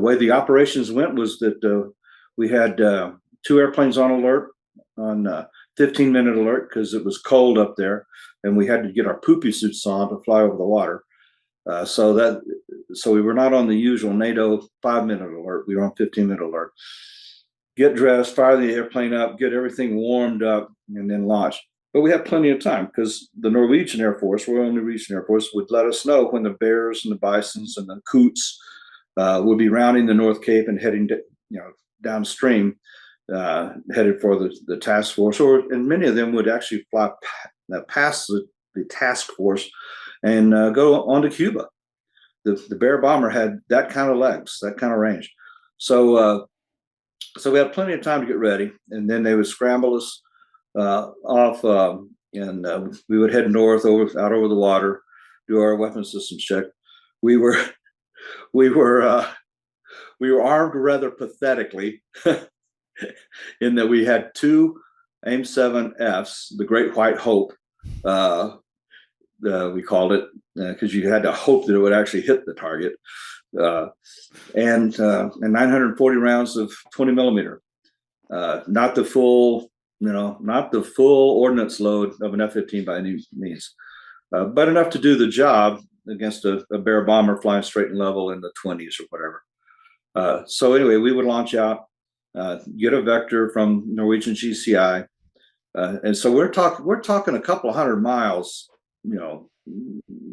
way the operations went was that we had 2 airplanes on alert, on 15-minute alert, because it was cold up there, and we had to get our poopy suits on to fly over the water. So we were not on the usual NATO 5-minute alert. We were on 15-minute alert. Get dressed, fire the airplane up, get everything warmed up, and then launch. But we had plenty of time because the Norwegian Air Force, Royal Norwegian Air Force, would let us know when the bears and the bisons and the coots would be rounding the North Cape and heading downstream, headed for the task force, and many of them would actually fly past the task force and go on to Cuba. The Bear bomber had that kind of legs, that kind of range. So we had plenty of time to get ready, and then they would scramble us off, and we would head north out over the water, do our weapon systems check. We were armed rather pathetically, in that we had 2 AIM-7Fs, the Great White Hope, we called it, because you had to hope that it would actually hit the target, and 940 rounds of 20 millimeter, not the full ordnance load of an F-15 by any means, but enough to do the job against a Bear bomber flying straight and level in the 20s or whatever. So anyway, we would launch out, get a vector from Norwegian GCI, and so we're talking a couple of 100 miles,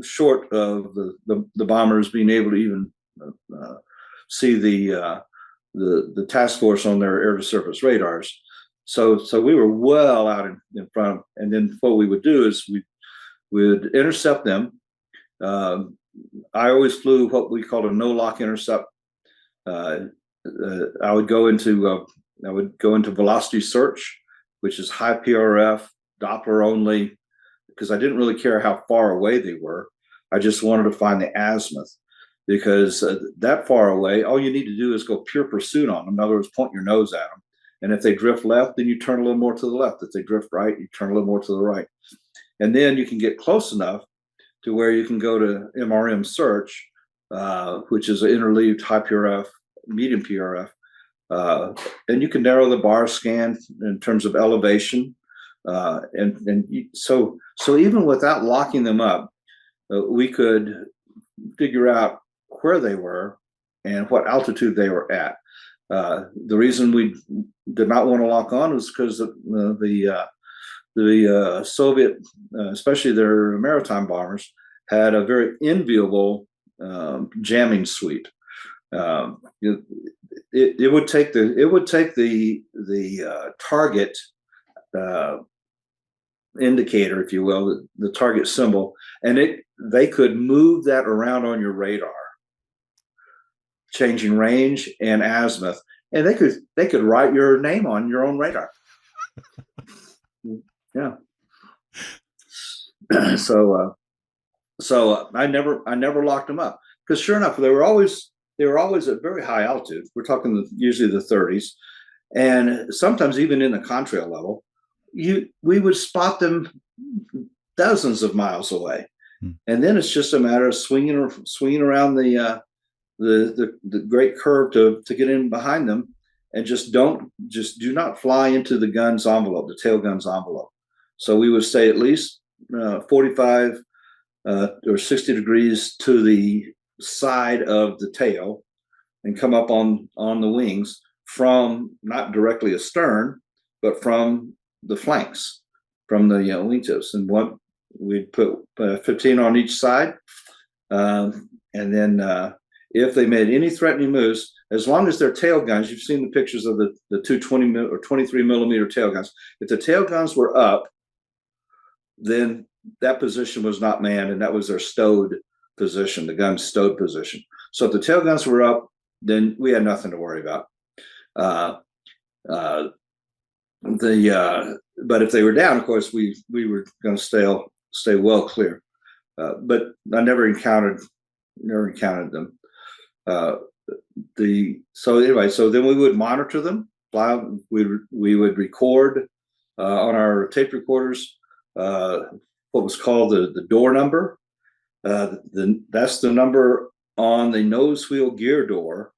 short of the bombers being able to even see the task force on their air-to-surface radars. So we were well out in front, and then what we would do is we would intercept them. I always flew what we called a no-lock intercept. I would go into velocity search, which is high PRF, Doppler only, because I didn't really care how far away they were. I just wanted to find the azimuth, because that far away, all you need to do is go pure pursuit on them. In other words, point your nose at them. And if they drift left, then you turn a little more to the left. If they drift right, you turn a little more to the right. And then you can get close enough to where you can go to MRM search, which is an interleaved high PRF, medium PRF. And you can narrow the bar scan in terms of elevation. So even without locking them up, we could figure out where they were and what altitude they were at. The reason we did not want to lock on was because the Soviet, especially their maritime bombers, had a very enviable jamming suite. It would take the target indicator, if you will, the target symbol, and they could move that around on your radar, changing range and azimuth, and they could write your name on your own radar. Yeah. So I never locked them up, because sure enough, they were always at very high altitude. We're talking usually the 30s, and sometimes even in the contrail level. We would spot them dozens of miles away, and then it's just a matter of swinging around the great curve to get in behind them, and do not fly into the gun's envelope, the tail gun's envelope. So we would stay at least 45 or 60 degrees to the side of the tail, and come up on the wings from not directly astern, but from the flanks, from the wingtips. And what we'd put 15 on each side, and then if they made any threatening moves, as long as their tail guns, you've seen the pictures of the 220 or 23 millimeter tail guns. If the tail guns were up, then that position was not manned, and that was their stowed position, the gun's stowed position. So if the tail guns were up, then we had nothing to worry about. But if they were down, of course, we were going to stay well clear. But I never encountered them. So then we would monitor them. We would record on our tape recorders what was called the door number. That's the number on the nose wheel gear door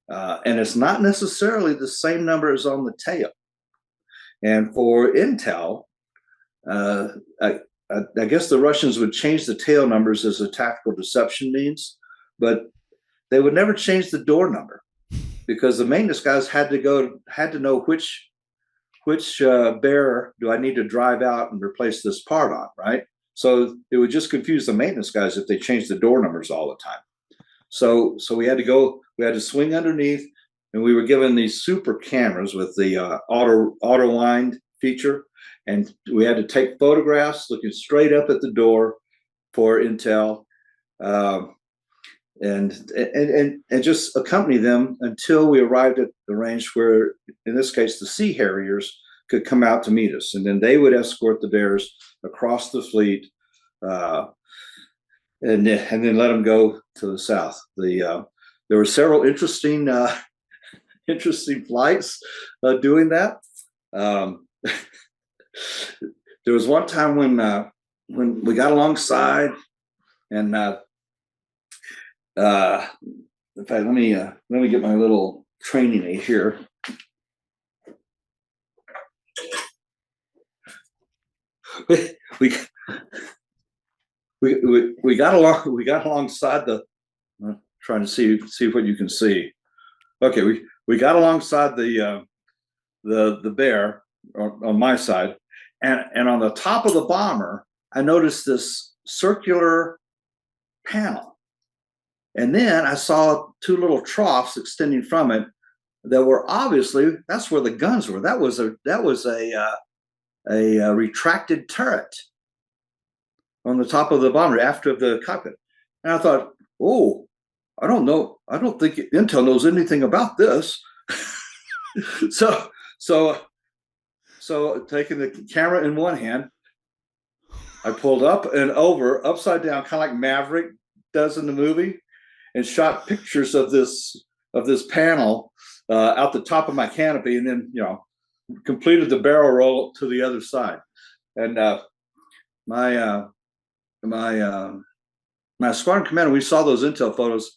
and it's not necessarily the same number as on the tail. And for intel, I guess the Russians would change the tail numbers as a tactical deception means, but they would never change the door number because the maintenance guys had to know which bear do I need to drive out and replace this part on, right? So it would just confuse the maintenance guys if they changed the door numbers all the time. So we had to swing underneath, and we were given these super cameras with the auto wind feature, and we had to take photographs looking straight up at the door for intel, and just accompany them until we arrived at the range where, in this case, the Sea Harriers could come out to meet us, and then they would escort the bears across the fleet, and then let them go to the south. There were several interesting flights doing that. There was one time when we got alongside, and in fact, let me get my little training aid here. We got alongside the. I'm trying to see what you can see. Okay, we got alongside the bear on my side, and on the top of the bomber, I noticed this circular panel, and then I saw two little troughs extending from it that were obviously, that's where the guns were. That was a retracted turret on the top of the bomber after the cockpit. And I thought, oh, I don't know. I don't think Intel knows anything about this. So taking the camera in one hand, I pulled up and over, upside down, kind of like Maverick does in the movie, and shot pictures of this panel out the top of my canopy, and then completed the barrel roll to the other side. And my squadron commander, we saw those intel photos.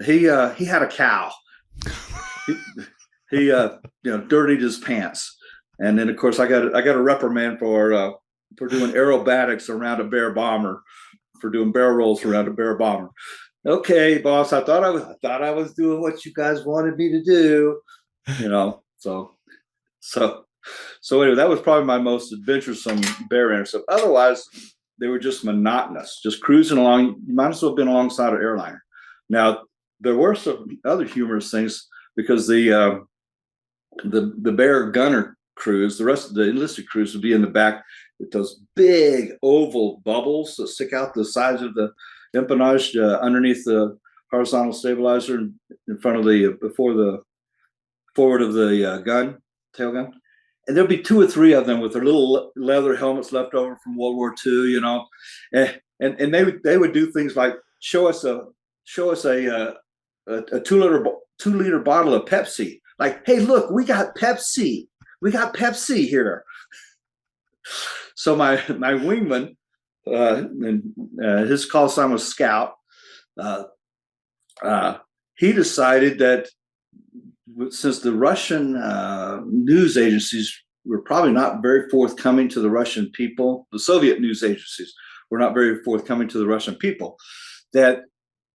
He had a cow. He dirtied his pants, and then of course I got a reprimand for doing aerobatics around a bear bomber, for doing barrel rolls around a bear bomber. Okay, boss, I thought I was doing what you guys wanted me to do, So anyway, that was probably my most adventuresome bear intercept. Otherwise, they were just monotonous, just cruising along. You might as well have been alongside an airliner. Now, there were some other humorous things because the bear gunner crews, the rest of the enlisted crews would be in the back with those big oval bubbles that stick out the sides of the empennage underneath the horizontal stabilizer in front of before the forward of the tail gun. And there'll be two or three of them with their little leather helmets left over from World War II, and they would do things like show us a 2-liter bottle of Pepsi. Like, hey, look, we got Pepsi here. So my wingman, his call sign was Scout. He decided that since the Russian news agencies were probably not very forthcoming to the Russian people, the Soviet news agencies were not very forthcoming to the Russian people, that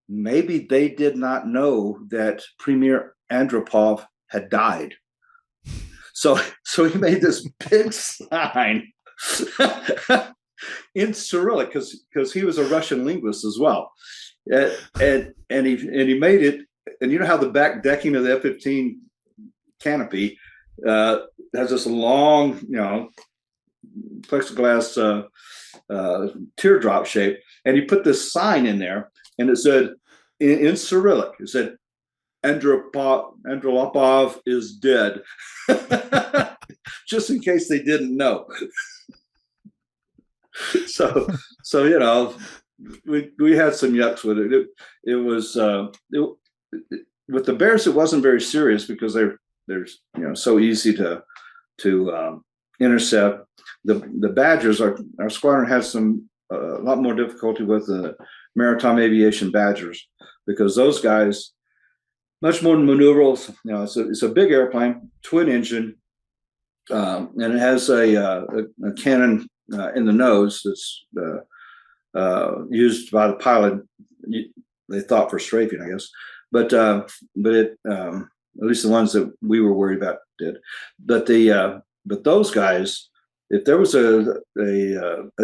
maybe they did not know that Premier Andropov had died. So he made this big sign in Cyrillic because he was a Russian linguist as well, and he made it. And you know how the back decking of the F-15 canopy has this long, plexiglass teardrop shape, and he put this sign in there, and it said in Cyrillic, it said, Andropov is dead, just in case they didn't know. So we had some yucks with it. It was with the bears, it wasn't very serious because they're so easy to intercept. The Badgers, our squadron has a lot more difficulty with the maritime aviation Badgers because those guys, much more maneuverable. You know, it's a big airplane, twin engine, and it has a cannon in the nose that's used by the pilot. They thought for strafing, I guess, but it at least the ones that we were worried about did. But those guys, if there was a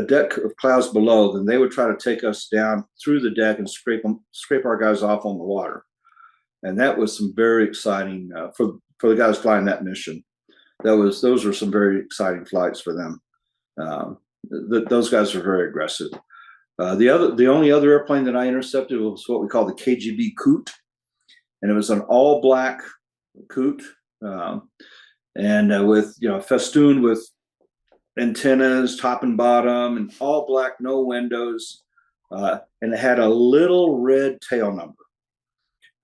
deck of clouds below, then they would try to take us down through the deck and scrape our guys off on the water. And that was some very exciting for the guys flying that mission. Those were some very exciting flights for them. Those guys were very aggressive. The only other airplane that I intercepted was what we call the KGB Coot, and it was an all black Coot, and with festooned with antennas top and bottom, and all black, no windows, and it had a little red tail number.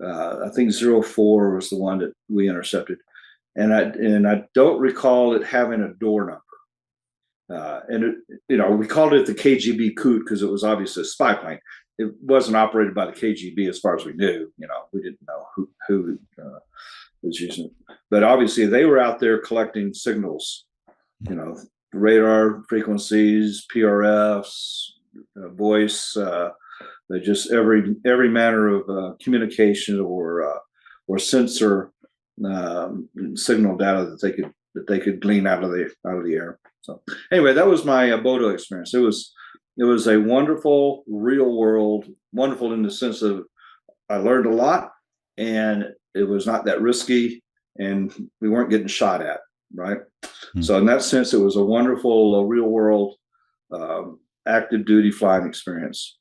I think 04 was the one that we intercepted, and I don't recall it having a door number. And we called it the KGB Coot because it was obviously a spy plane. It wasn't operated by the KGB as far as we knew. We didn't know who was using it, but obviously they were out there collecting signals. Radar frequencies, PRFs, voice. Just every manner of communication or sensor signal data that they could glean out of the air. So anyway, that was my Bodo experience. It was a wonderful, real world, wonderful in the sense of I learned a lot, and it was not that risky, and we weren't getting shot at, right? Mm-hmm. So in that sense, it was a wonderful, real world, active duty flying experience.